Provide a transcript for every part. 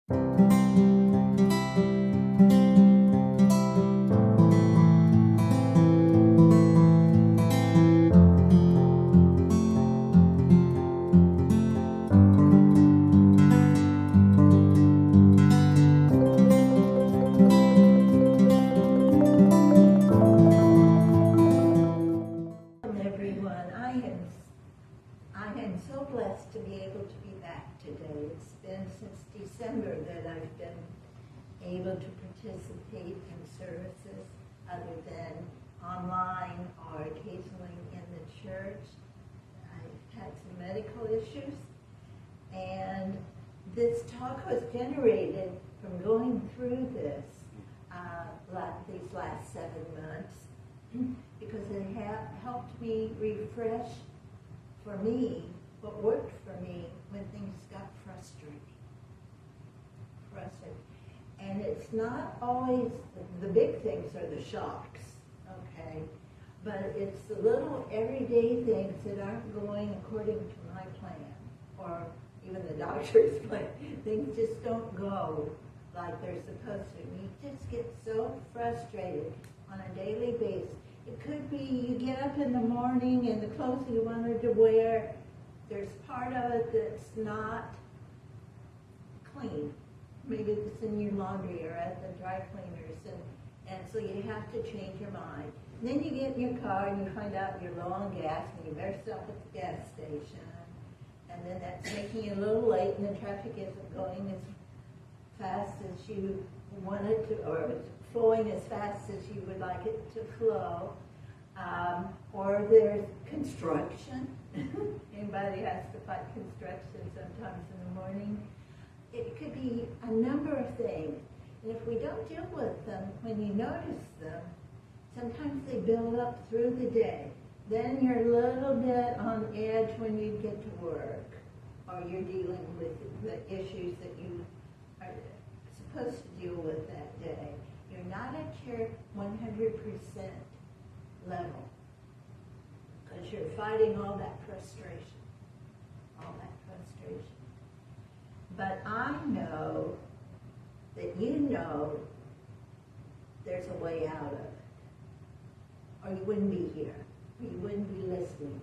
Everyone, I am so blessed to be able to be back today. It's been since December that I've been able to participate in services other than online or occasionally in the church. I've had some medical issues, and this talk was generated from going through this these last 7 months, because it helped me refresh for me what worked for me when things got frustrating. And it's not always the big things or the shocks, okay? But it's the little everyday things that aren't going according to my plan, or even the doctor's plan. Things just don't go like they're supposed to. And you just get so frustrated on a daily basis. It could be you get up in the morning and the clothes you wanted to wear, there's part of it that's not clean. Maybe it's in your laundry or at the dry cleaners, and so you have to change your mind. And then you get in your car and you find out you're low on gas and you better stop at the gas station. And then that's making you a little late and the traffic isn't going as fast as you want it to, or it's flowing as fast as you would like it to flow. Or there's construction. Anybody has to fight construction sometimes in the morning. It could be a number of things. And if we don't deal with them, when you notice them, sometimes they build up through the day. Then you're a little bit on edge when you get to work, or you're dealing with the issues that you are supposed to deal with that day. You're not at your 100% level, because you're fighting all that frustration. But I know that you know there's a way out of it, or you wouldn't be here, or you wouldn't be listening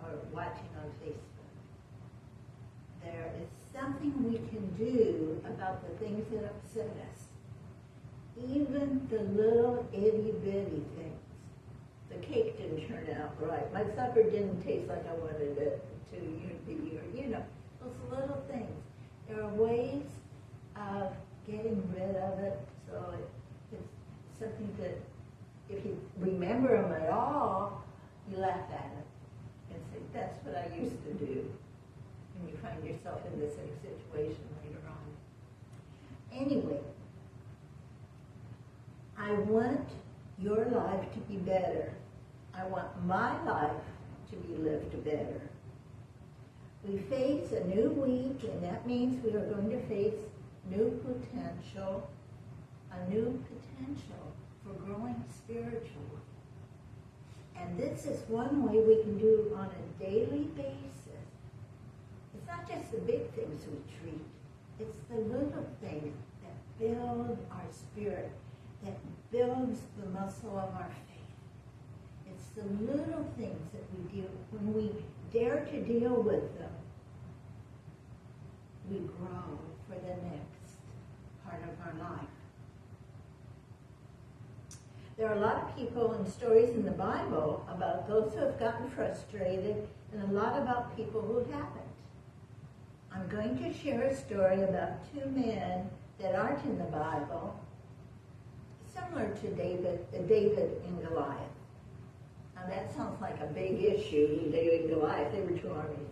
or watching on Facebook. There is something we can do about the things that upset us. Even the little itty-bitty things. The cake didn't turn out right. My supper didn't taste like I wanted it to, or those little things. There are ways of getting rid of it, so it's something that if you remember them at all, you laugh at it and say, that's what I used to do. And you find yourself in the same situation later on. Anyway, I want your life to be better. I want my life to be lived better. We face a new week, and that means we are going to face new potential, a new potential for growing spiritually. And this is one way we can do on a daily basis. It's not just the big things we treat. It's the little things that build our spirit, that builds the muscle of our faith. It's the little things that we deal with. When we dare to deal with them, we grow for the next part of our life. There are a lot of people and stories in the Bible about those who have gotten frustrated, and a lot about people who haven't. I'm going to share a story about 2 men that aren't in the Bible, similar to David and Goliath. Now that sounds like a big issue, David and Goliath. They were 2 armies,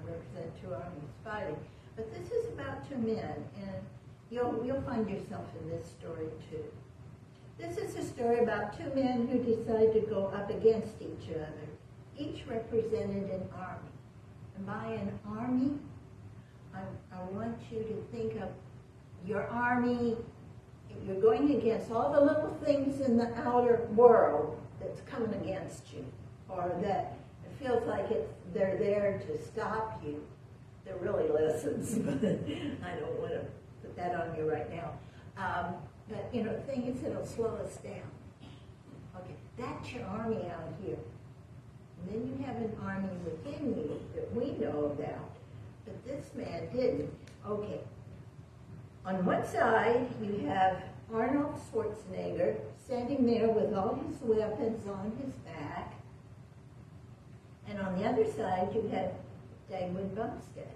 represent 2 armies fighting. But this is about 2 men, and you'll find yourself in this story too. This is a story about 2 men who decided to go up against each other. Each represented an army. And by an army, I want you to think of your army. You're going against all the little things in the outer world that's coming against you, or that it feels like they're there to stop you. They're really lessons, but I don't want to on you right now. But, you know, the thing is, it'll slow us down. Okay, that's your army out here. And then you have an army within you that we know about. But this man didn't. Okay. On one side, you have Arnold Schwarzenegger standing there with all his weapons on his back. And on the other side, you have Dagwood Bumstead.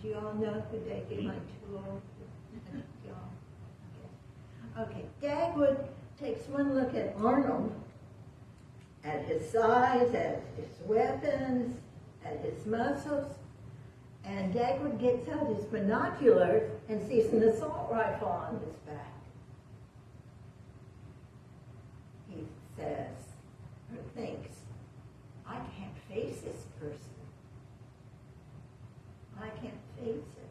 Do you all know who Dagwood? Am I too old? Okay, Dagwood takes one look at Arnold, at his size, at his weapons, at his muscles, and Dagwood gets out his binoculars and sees an assault rifle on his back. He says, or thinks, I can't face this person. I can't face it.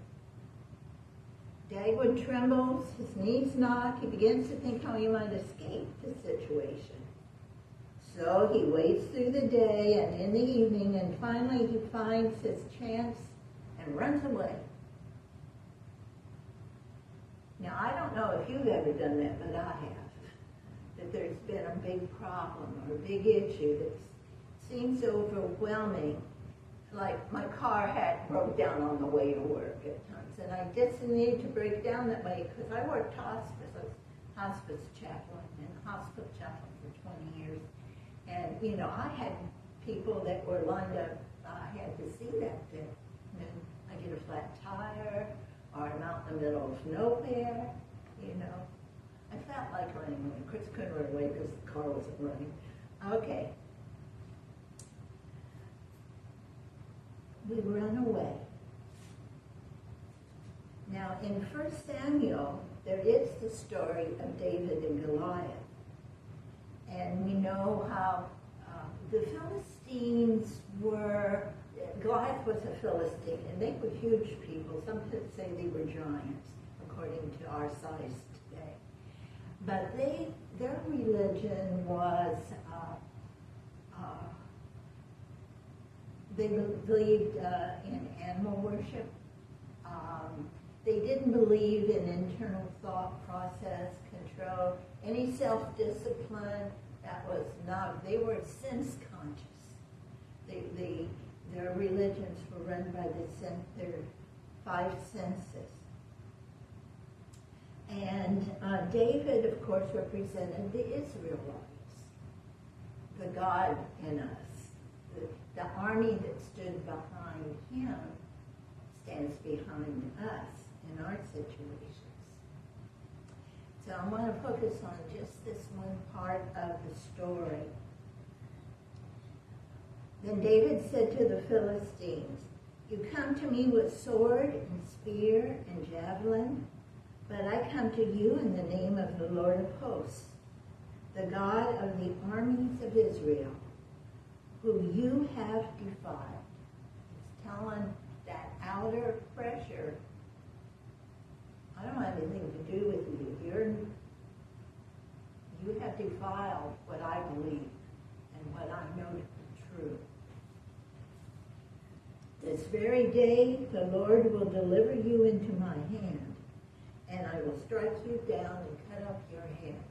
Dagwood trembles, his knees knock, he begins to think how he might escape the situation. So he waits through the day and in the evening, and finally he finds his chance and runs away. Now, I don't know if you've ever done that, but I have. That there's been a big problem or a big issue that seems overwhelming. Like my car had broke down on the way to work at times, and I just needed to break down that way because I worked hospice. I was hospice chaplain and hospital chaplain for 20 years. And, you know, I had people that were lined up. I had to see that day. And then I get a flat tire, or I'm out in the middle of nowhere, you know. I felt like running away. Chris couldn't run away because the car wasn't running. Okay. We run away. Now, in 1 Samuel, there is the story of David and Goliath. And we know how the Philistines were, Goliath was a Philistine, and they were huge people. Some could say they were giants, according to our size today. But their religion was, they believed in animal worship. They didn't believe in internal thought process, control, any self-discipline. That was not, they were sense conscious. Their religions were run by their 5 senses. And David, of course, represented the Israelites, the God in us. The army that stood behind him stands behind us in our situations. So I want to focus on just this one part of the story. Then David said to the Philistines, "You come to me with sword and spear and javelin, but I come to you in the name of the Lord of hosts, the God of the armies of Israel, whom you have defied." It's telling that outer pressure, I don't have anything to do with you. You have defiled what I believe and what I know to be true. This very day the Lord will deliver you into my hand, and I will strike you down and cut off your head,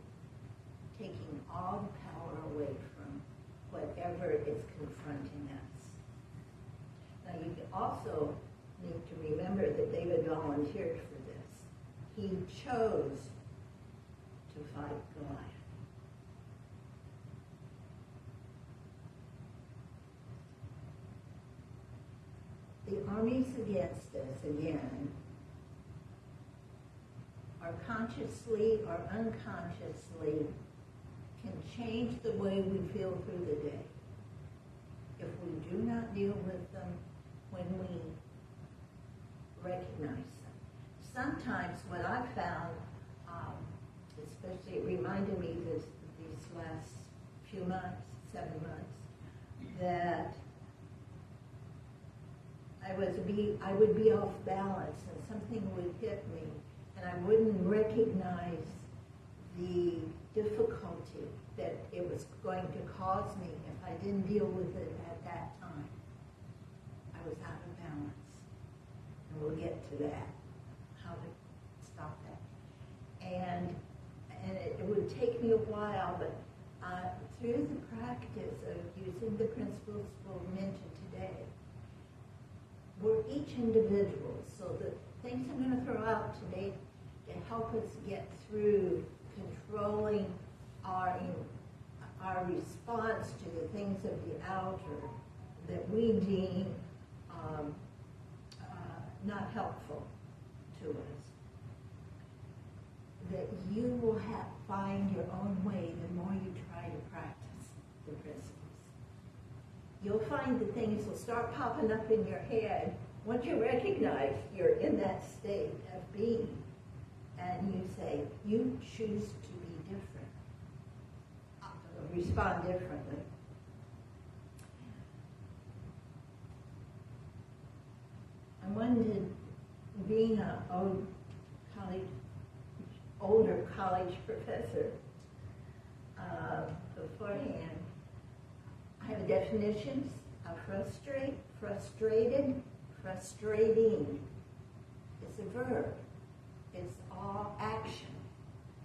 taking all the power away from whatever is confronting us. Now you also need to remember that David volunteered for this. He chose to fight Goliath. The armies against us, again, are consciously or unconsciously can change the way we feel through the day if we do not deal with them when we recognize them. Sometimes what I've found, especially it reminded me these last few months, 7 months, that I would be off balance and something would hit me and I wouldn't recognize the difficulty that it was going to cause me if I didn't deal with it at that time. I was out of balance. And we'll get to that, how to stop take me a while, but through the practice of using the principles we'll mention today, we're each individual. So the things I'm going to throw out today to help us get through controlling our response to the things of the outer that we deem not helpful to us. That you will find your own way the more you try to practice the principles. You'll find that things will start popping up in your head once you recognize you're in that state of being, and you say, you choose to be different, respond differently. I wanted, being an older college professor beforehand, I have definitions of frustrate, frustrated, frustrating. It's a verb. It's all action.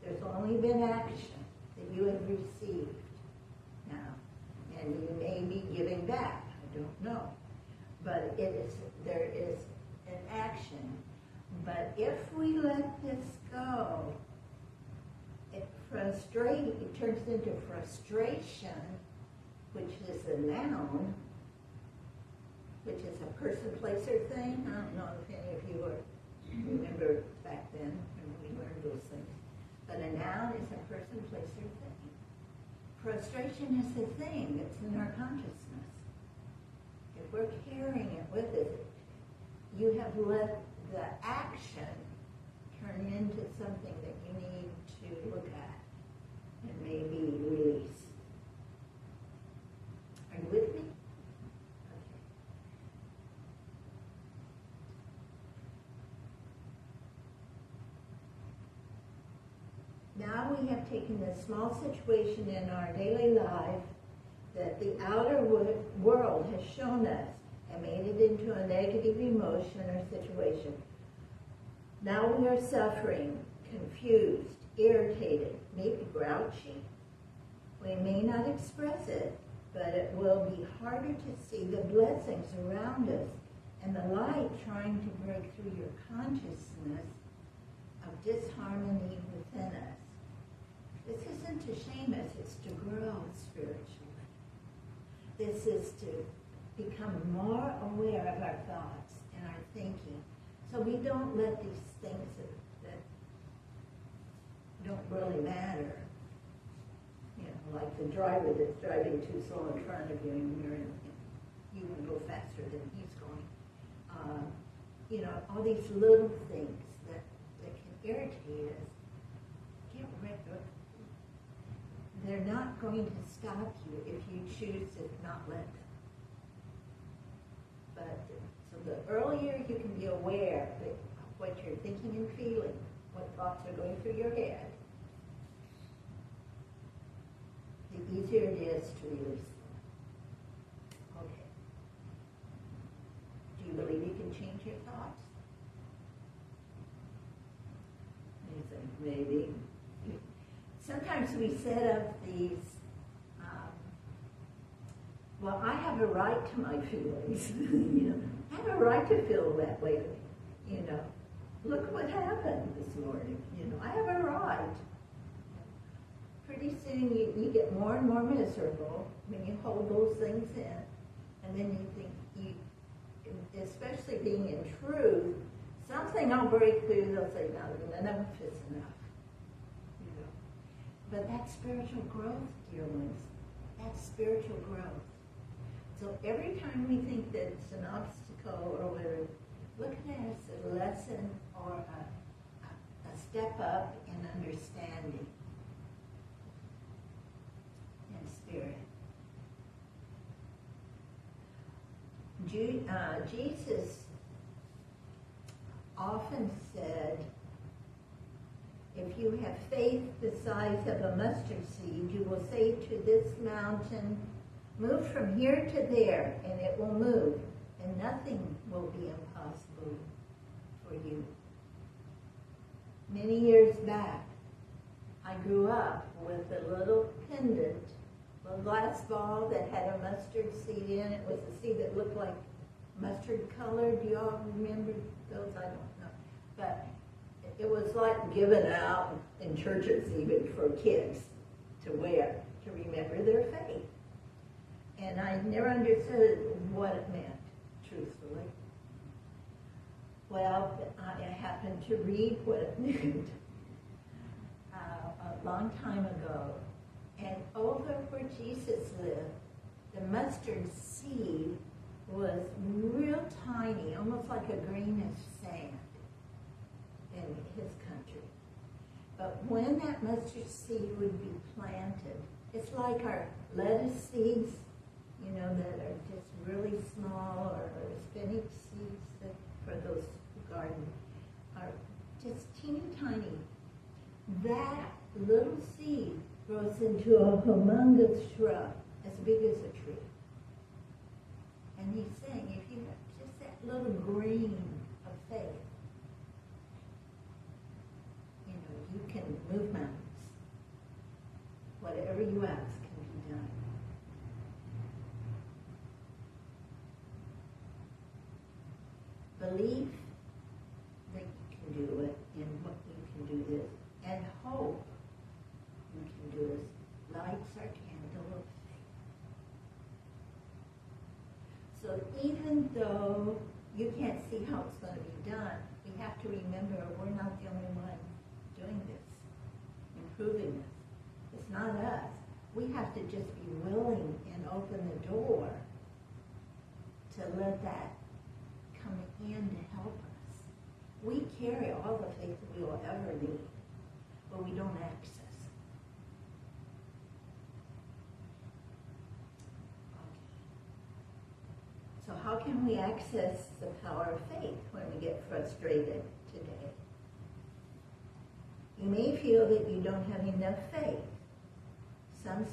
There's only been action that you have received now, and you may be giving back. I don't know, but there is an action. But if we let this go, it turns into frustration, which is a noun, which is a person, place, or thing. I don't know if any of you remember back then when we learned those things. But a noun is a person, place, or thing. Frustration is a thing that's in our consciousness. If we're carrying it with us, you have let the action turn into something that you need to look at and maybe release. Are you with me? Okay. Now we have taken this small situation in our daily life that the outer world has shown us and made it into a negative emotion or situation. Now we are suffering, confused, irritated, maybe grouchy. We may not express it, but it will be harder to see the blessings around us and the light trying to break through your consciousness of disharmony within us. This isn't to shame us, it's to grow spiritually. This is to become more aware of our thoughts and our thinking, so we don't let these things that don't really matter, like the driver that's driving too slow in front of you and you can go faster than he's going. All these little things that can irritate us, get rid of. They're not going to stop you if you choose to not let them. But so the earlier you can be aware of what you're thinking and feeling, what thoughts are going through your head, the easier it is to release them. Okay. Do you believe you can change your thoughts? And you think, maybe. Sometimes we set up these, I have a right to my feelings. I have a right to feel that way. Look what happened this morning. I have a right. Pretty soon you get more and more miserable when you hold those things in. And then you think, especially being in truth, something will break through, they'll say, no, enough is enough. But that's spiritual growth, dear ones. That's spiritual growth. So every time we think that it's an obstacle or whatever, look at it as a lesson or a step up in understanding and spirit. Jesus often said, if you have faith the size of a mustard seed, you will say to this mountain, move from here to there, and it will move, and nothing will be impossible for you. Many years back, I I grew up with a little pendant, a glass ball that had a mustard seed in it. It was a seed that looked like mustard color. Do you all remember those? I don't know. But it was like given out in churches even for kids to wear to remember their faith. And I never understood what it meant, truthfully. Well, I happened to read what it meant a long time ago. And over where Jesus lived, the mustard seed was real tiny, almost like a grain of sand in his country. But when that mustard seed would be planted, it's like our lettuce seeds, you know, that are just really small, or spinach seeds that, for those who garden, are just teeny tiny. That little seed grows into a humongous shrub as big as a tree. And he's saying, if you have just that little grain of faith, you know, you can move mountains. Whatever you ask can be done. Belief that you can do it, and what you can do this, and hope you can do this, lights our candle of faith. So even though you can't see how it's going to be done, we have to remember we're not the only one doing this, improving this. It's not us. We have to just be willing and open the door to let that come in to help us. We carry all the faith that we will ever need, but we don't access it. Okay. So how can we access the power of faith when we get frustrated today? You may feel that you don't have enough faith. Some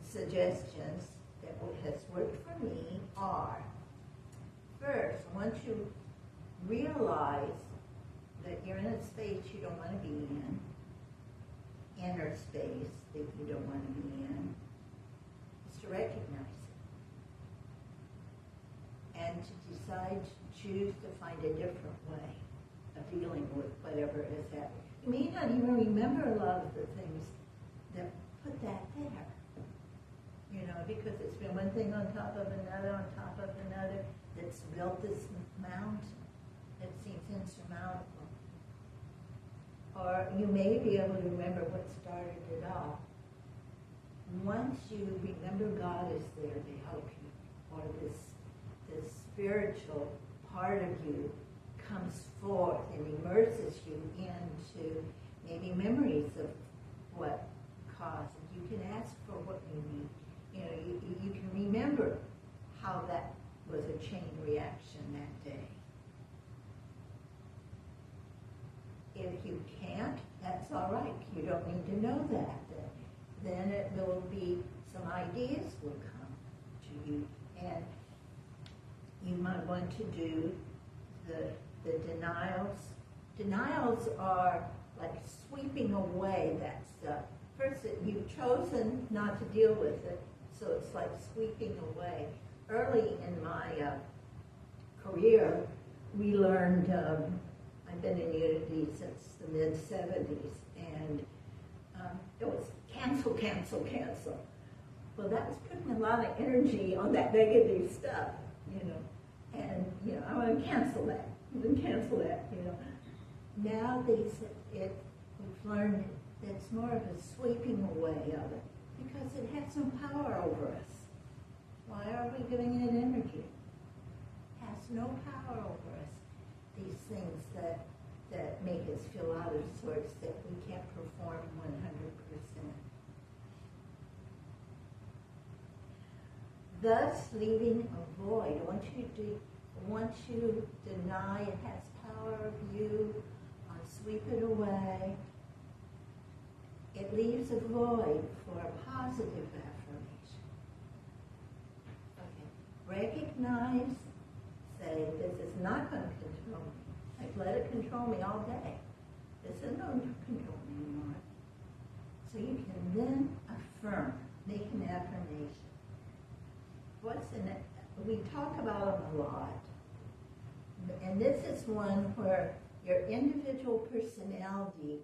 suggestions that has worked for me are, first, once you realize that you're in a space you don't want to be in, inner space that you don't want to be in, is to recognize it and to decide to choose to find a different way of dealing with whatever is happening. You may not even remember a lot of the things that put that there, you know, because it's been one thing on top of another that's built this mountain that seems insurmountable. Or you may be able to remember what started it all. Once you remember God is there to help you, or this spiritual part of you comes forth and immerses you into maybe memories of what caused it. You can ask for what you need. You know, you can remember how that was a chain reaction that day. If you can't, that's all right. You don't need to know that. Then it will be, some ideas will come to you, and you might want to do the denials. Denials are like sweeping away that stuff. First, you've chosen not to deal with it, so it's like sweeping away. Early in my career, we learned, I've been in Unity since the mid-70s, and it was cancel, cancel, cancel. Well, that was putting a lot of energy on that negative stuff, you know. And, you know, I want to cancel that, and cancel that, you know. Now we've learned that it's more of a sweeping away of it, because it has some power over us. Why are we giving it energy? It has no power over us. These things that make us feel out of sorts, that we can't perform 100%. Thus, leaving a void. Once you deny it has power of you, sweep it away, it leaves a void for a positive affirmation. Okay. Recognize, say, this is not going to control me. Like, let it control me all day. It's a no control anymore. So you can then affirm, make an affirmation. What's in it? We talk about them a lot. And this is one where your individual personality,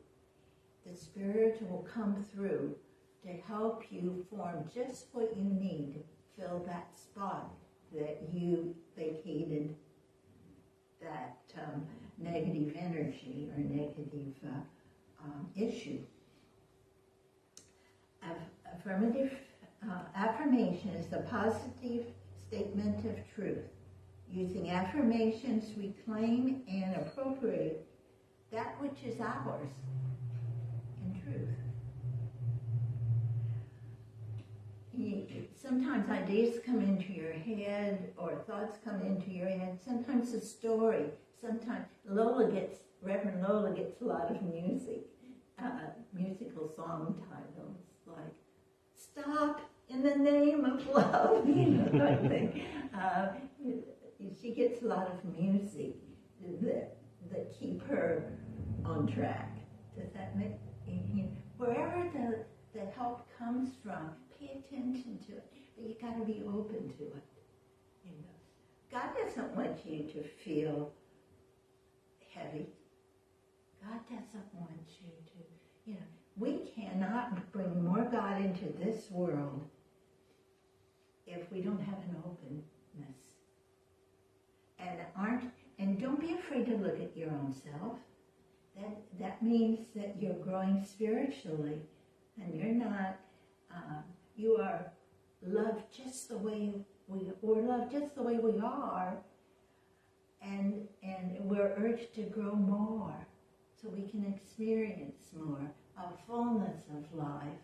the spirit will come through to help you form just what you need to fill that spot that you vacated, that negative energy or negative issue. Affirmation is the positive statement of truth. Using affirmations, we claim and appropriate that which is ours in truth. Sometimes ideas come into your head or thoughts come into your head. Sometimes a story. Sometimes Reverend Lola gets a lot of music, musical song titles like "Stop in the Name of Love," kind of thing. She gets a lot of music that keep her on track. Does that make wherever the help comes from? Pay attention to it, but you got to be open to it. God doesn't want you to feel heavy. God doesn't want you to, we cannot bring more God into this world if we don't have an openness. And don't be afraid to look at your own self. That means that you're growing spiritually, and you're not. You are loved just the way we're loved just the way we are, and we're urged to grow more, so we can experience more, a fullness of life,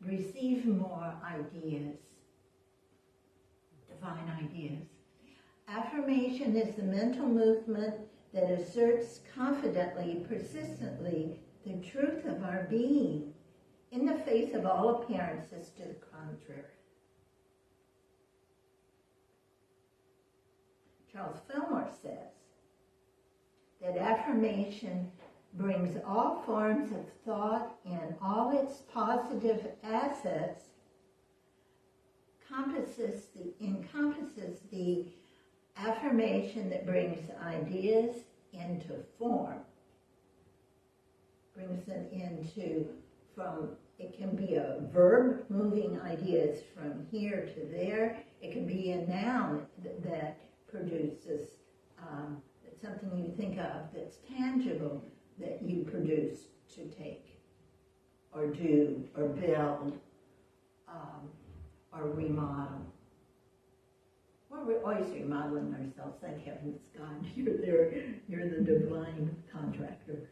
receive more ideas, divine ideas. Affirmation is the mental movement that asserts confidently, persistently, the truth of our being in the face of all appearances to the contrary. Charles Fillmore says that affirmation brings all forms of thought and all its positive assets, encompasses the affirmation that brings ideas into form, brings them it can be a verb moving ideas from here to there. It can be a noun that produces something you think of that's tangible that you produce to take or do or build or remodel. We're always remodeling ourselves. Thank heavens, God, you're there. You're the divine contractor.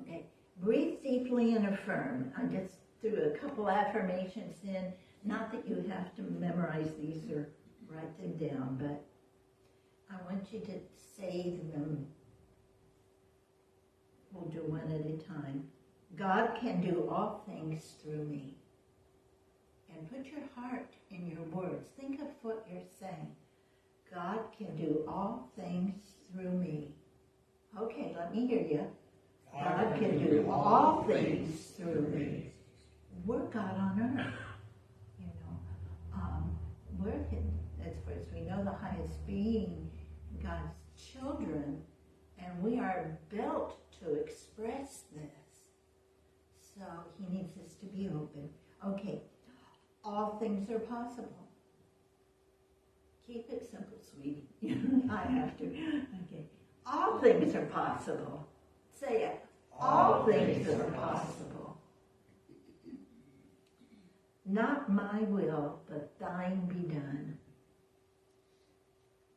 Okay, breathe deeply and affirm. I just threw a couple affirmations in. Not that you have to memorize these or write them down, but I want you to say them. We'll do one at a time. God can do all things through me. And put your heart in your words. Think of what you're saying. God can do all things through me. Okay, let me hear you. God can do all things through me. We're God on earth. As far as we know, the highest being, God's children, and we are built to express this. So he needs us to be open. Okay, all things are possible. Keep it simple, sweetie. I have to. Okay, all things are possible. Say it. All things are possible. Not my will, but thine be done.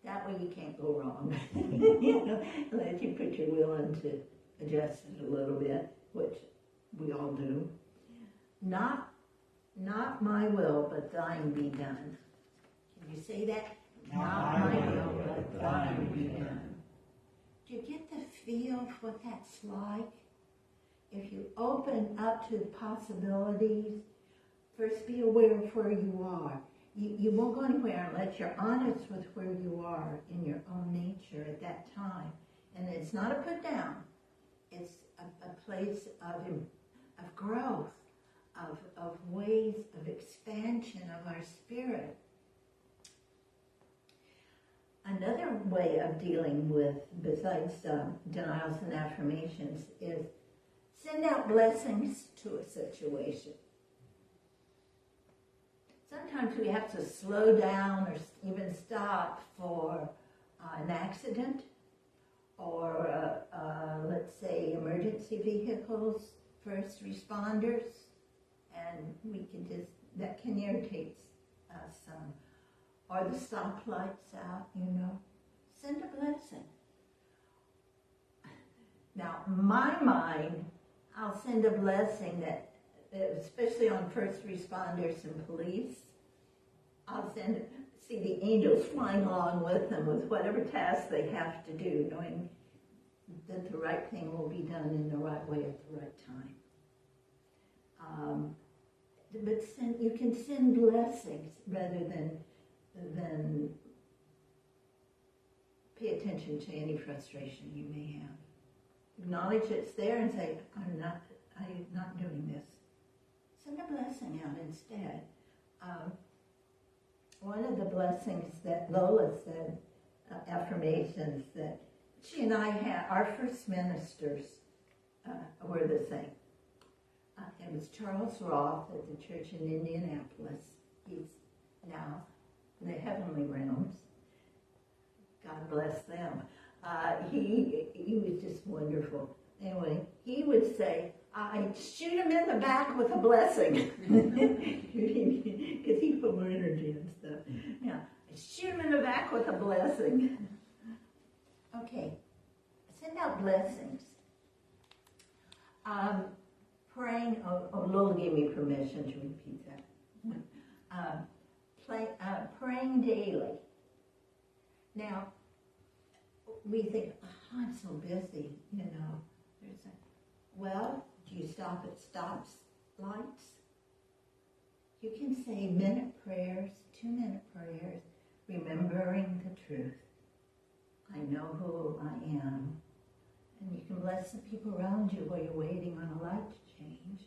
That way you can't go wrong. Let you put your will in to adjust it a little bit, which we all do. Not my will, but thine be done. Can you say that? Not my will, but thine be done. Do you get the feel of what that's like? If you open up to possibilities, first be aware of where you are. You won't go anywhere unless you're honest with where you are in your own nature at that time. And it's not a put down. It's a place of growth, of ways of expansion of our spirit. Another way of dealing with, besides denials and affirmations, is send out blessings to a situation. Sometimes we have to slow down or even stop for an accident, or let's say emergency vehicles, first responders, and we can just, that can irritate us some. Or the stoplights out, send a blessing. Now, my mind, I'll send a blessing that, especially on first responders and police, I'll see the angels flying along with them with whatever task they have to do, knowing that the right thing will be done in the right way at the right time. But you can send blessings rather than pay attention to any frustration you may have. Acknowledge it's there and say, I'm not doing this. Send a blessing out instead. One of the blessings that Lola said, affirmations that she and I had, our first ministers were the same. It was Charles Roth at the church in Indianapolis. He's now in the heavenly realms. God bless them. He was just wonderful. Anyway, he would say, I'd shoot him in the back with a blessing. Because he put more energy and stuff. Yeah, I'd shoot him in the back with a blessing. Okay, send out blessings. Praying, Lola gave me permission to repeat that. Praying daily. Now, we think, I'm so busy, Well, do you stop at stops lights? You can say minute prayers, 2-minute prayers, remembering the truth. I know who I am. And you can bless the people around you while you're waiting on a light to change.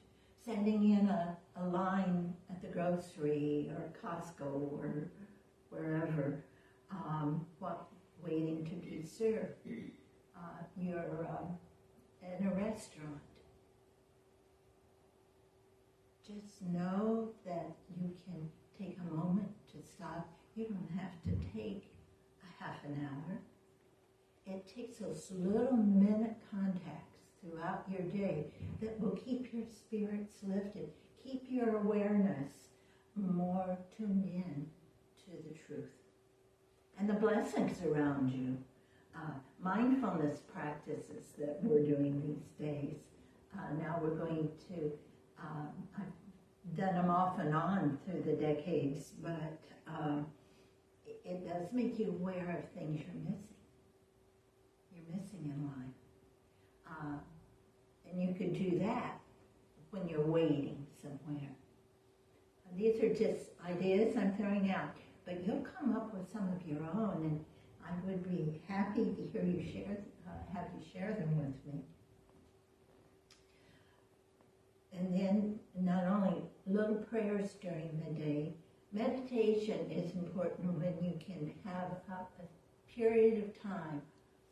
Sending in a line at the grocery or Costco or wherever, waiting to be served. You're in a restaurant. Just know that you can take a moment to stop. You don't have to take a half an hour. It takes those little minute contacts throughout your day that will keep your spirits lifted, keep your awareness more tuned in to the truth. And the blessings around you. Mindfulness practices that we're doing these days. Now we're going to, I've done them off and on through the decades, but it does make you aware of things you're missing. You're missing in life. And you could do that when you're waiting somewhere. These are just ideas I'm throwing out, but you'll come up with some of your own, and I would be happy to hear you have you share them with me. And then not only little prayers during the day, meditation is important when you can have a period of time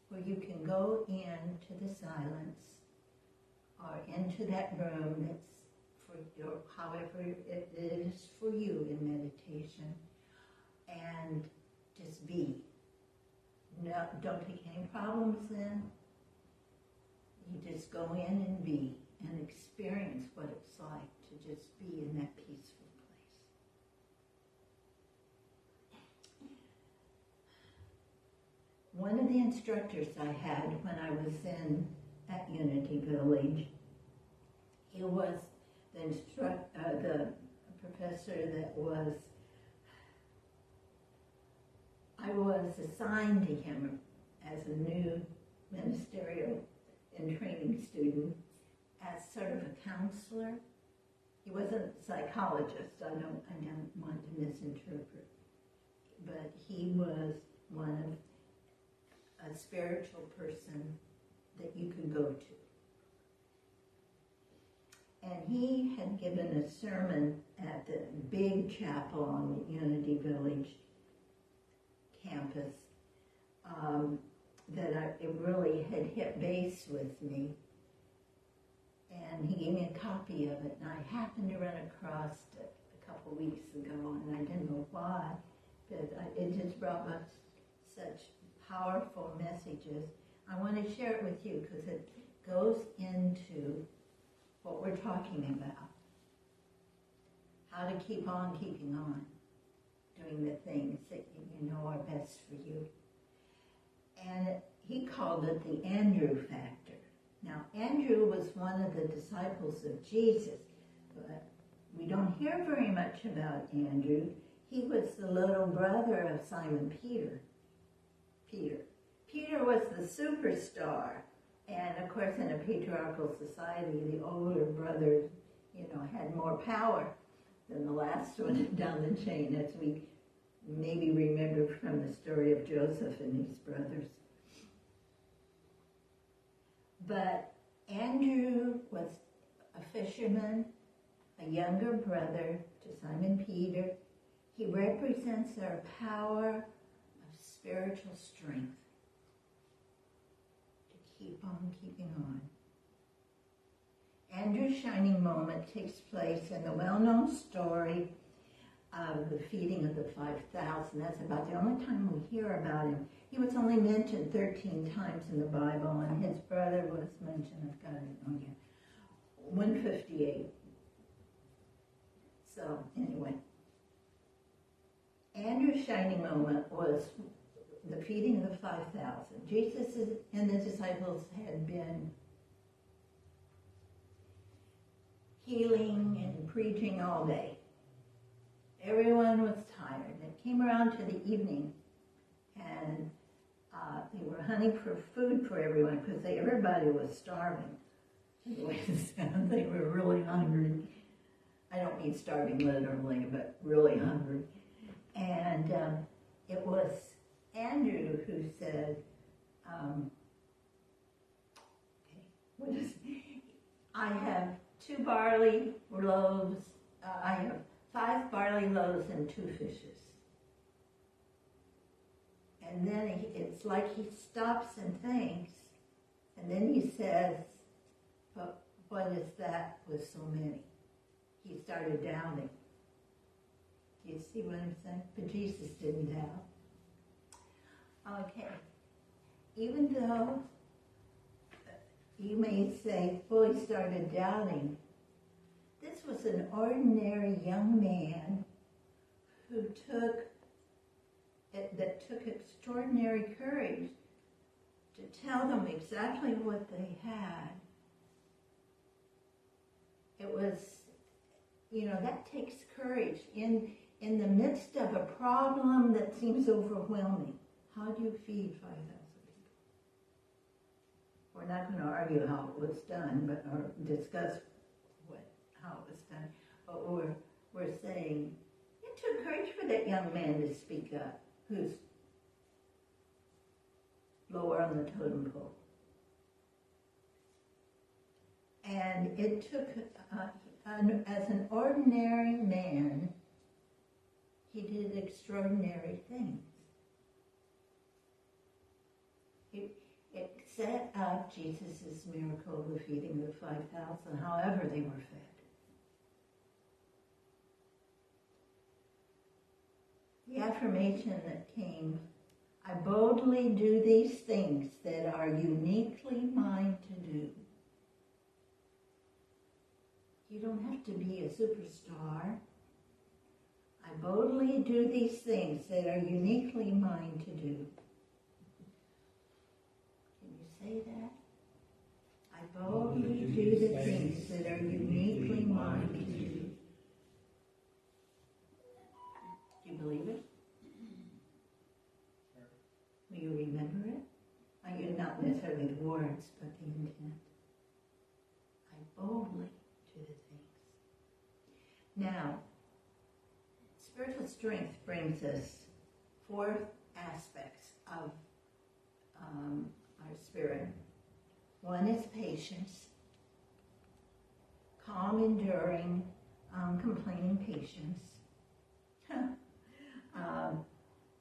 where you can go into the silence or into that room that's for your, however it is for you in meditation, and just be. No, don't take any problems in. You just go in and be and experience what it's like to just be in that peaceful place. One of the instructors I had when I was at Unity Village, he was the professor that I was assigned to him as a new ministerial and training student as sort of a counselor. He wasn't a psychologist, I don't want to misinterpret, but he was one of a spiritual person that you could go to. And he had given a sermon at the big chapel on the Unity Village campus it really had hit base with me. And he gave me a copy of it, and I happened to run across it a couple weeks ago, and I didn't know why, but it just brought us such powerful messages. I want to share it with you because it goes into what we're talking about. How to keep on keeping on, doing the things that you know are best for you. And he called it the Andrew factor. Now, Andrew was one of the disciples of Jesus, but we don't hear very much about Andrew. He was the little brother of Simon Peter. Peter was the superstar. And of course, in a patriarchal society, the older brother, had more power than the last one down the chain, as we maybe remember from the story of Joseph and his brothers. But Andrew was a fisherman, a younger brother to Simon Peter. He represents our power of spiritual strength to keep on keeping on. Andrew's shining moment takes place in the well-known story of the feeding of the 5,000. That's about the only time we hear about him. He was only mentioned 13 times in the Bible, and his brother was mentioned, I've got it on here, 158. So, anyway. Andrew's shining moment was the feeding of the 5,000. Jesus and the disciples had been healing and preaching all day. Everyone was tired. It came around to the evening, and they were hunting for food for everyone because everybody was starving. They were really hungry. I don't mean starving literally, but really hungry. And it was Andrew who said, I have 2 barley loaves, I have 5 barley loaves and 2 fishes. And then it's like he stops and thinks, and then he says, but what is that with so many? He started doubting. Do you see what I'm saying? But Jesus didn't doubt. Okay. Even though you may say, well, he started doubting, this was an ordinary young man who took extraordinary courage to tell them exactly what they had. It was, that takes courage in the midst of a problem that seems overwhelming. How do you feed 5,000 people? We're not going to argue how it was done, or discuss how it was done. But we're saying it took courage for that young man to speak up, who's lower on the totem pole. And it took, as an ordinary man, he did extraordinary things. It set up Jesus' miracle of the feeding of the 5,000, however they were fed. The affirmation that came, I boldly do these things that are uniquely mine to do. You don't have to be a superstar. I boldly do these things that are uniquely mine to do. Can you say that? I boldly do the things that are uniquely mine to do. Do you believe it? Will you remember it? Not necessarily the words, but the intent. I boldly do the things. Now, spiritual strength brings us 4 aspects of One is patience. Calm, enduring, complaining patience.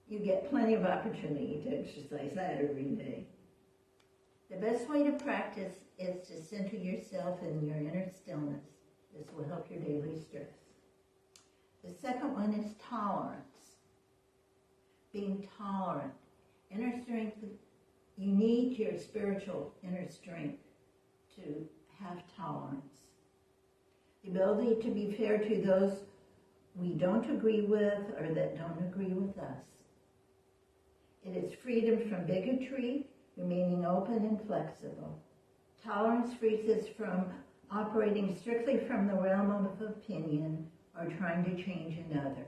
You get plenty of opportunity to exercise that every day. The best way to practice is to center yourself in your inner stillness. This will help your daily stress. The second one is tolerance. Being tolerant. Inner strength, you need your spiritual inner strength to have tolerance. The ability to be fair to those we don't agree with or that don't agree with us. It is freedom from bigotry, remaining open and flexible. Tolerance frees us from operating strictly from the realm of opinion or trying to change another.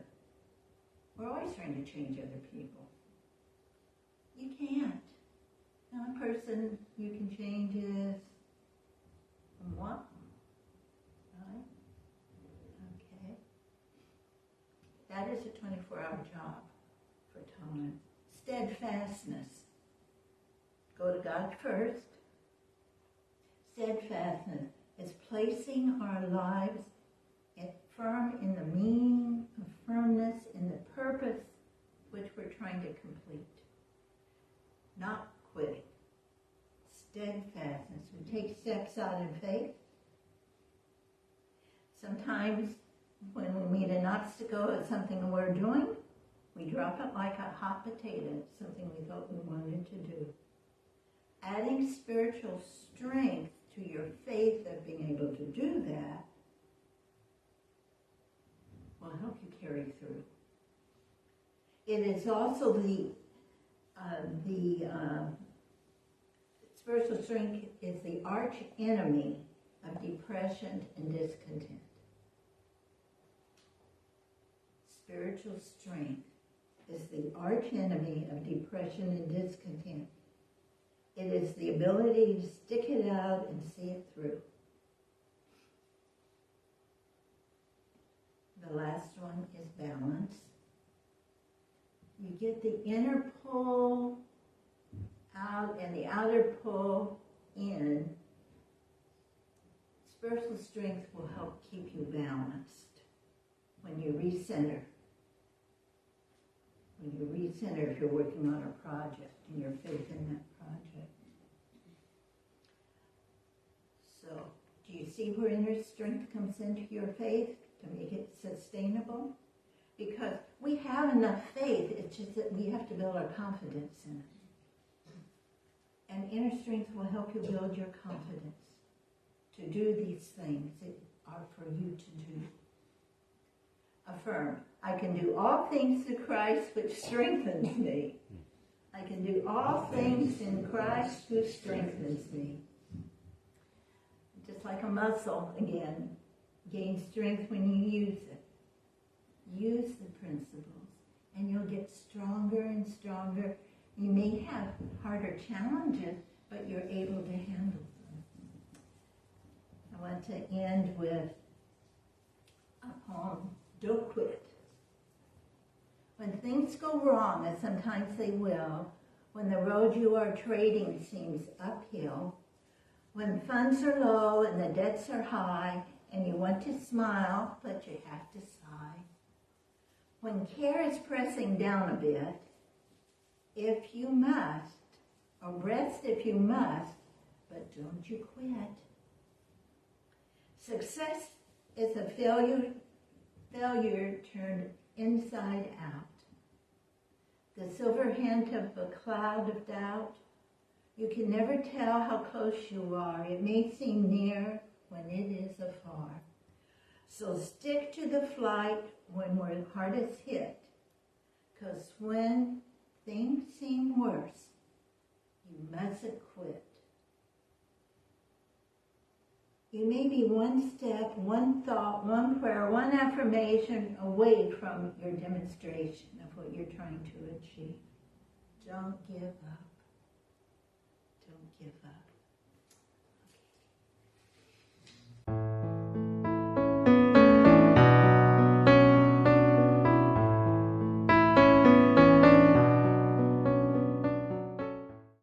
We're always trying to change other people. You can't. The only person you can change is one. Right? Okay. That is a 24-hour job for tolerance. Steadfastness. Go to God first. Steadfastness is placing our lives firm in the meaning of firmness in the purpose which we're trying to complete. Not quitting. Steadfastness. We take steps out in faith. Sometimes when we meet an obstacle at something we're doing, we drop it like a hot potato, something we thought we wanted to do. Adding spiritual strength to your faith of being able to do that will help you carry through. It is also the spiritual strength is the arch enemy of depression and discontent. Spiritual strength is the arch enemy of depression and discontent. It is the ability to stick it out and see it through. The last one is balance. You get the inner pull out and the outer pull in. Spiritual strength will help keep you balanced when you recenter. When you recenter if you're working on a project and your faith in that project. So, do you see where inner strength comes into your faith to make it sustainable? Because we have enough faith, it's just that we have to build our confidence in it. And inner strength will help you build your confidence to do these things that are for you to do. Affirm, I can do all things through Christ which strengthens me. I can do all things in Christ who strengthens me. Just like a muscle, again, gains strength when you use it. Use the principles, and you'll get stronger and stronger. You may have harder challenges, but you're able to handle them. I want to end with a poem, Don't Quit. When things go wrong, as sometimes they will, when the road you are trading seems uphill, when funds are low and the debts are high, and you want to smile, but you have to sigh. When care is pressing down a bit, if you must, or rest if you must, but don't you quit. Success is a failure turned inside out. The silver hint of a cloud of doubt. You can never tell how close you are. It may seem near when it is afar. So stick to the flight when we're hardest hit, because when things seem worse, you mustn't quit. You may be one step, one thought, one prayer, one affirmation away from your demonstration of what you're trying to achieve. Don't give up. Don't give up.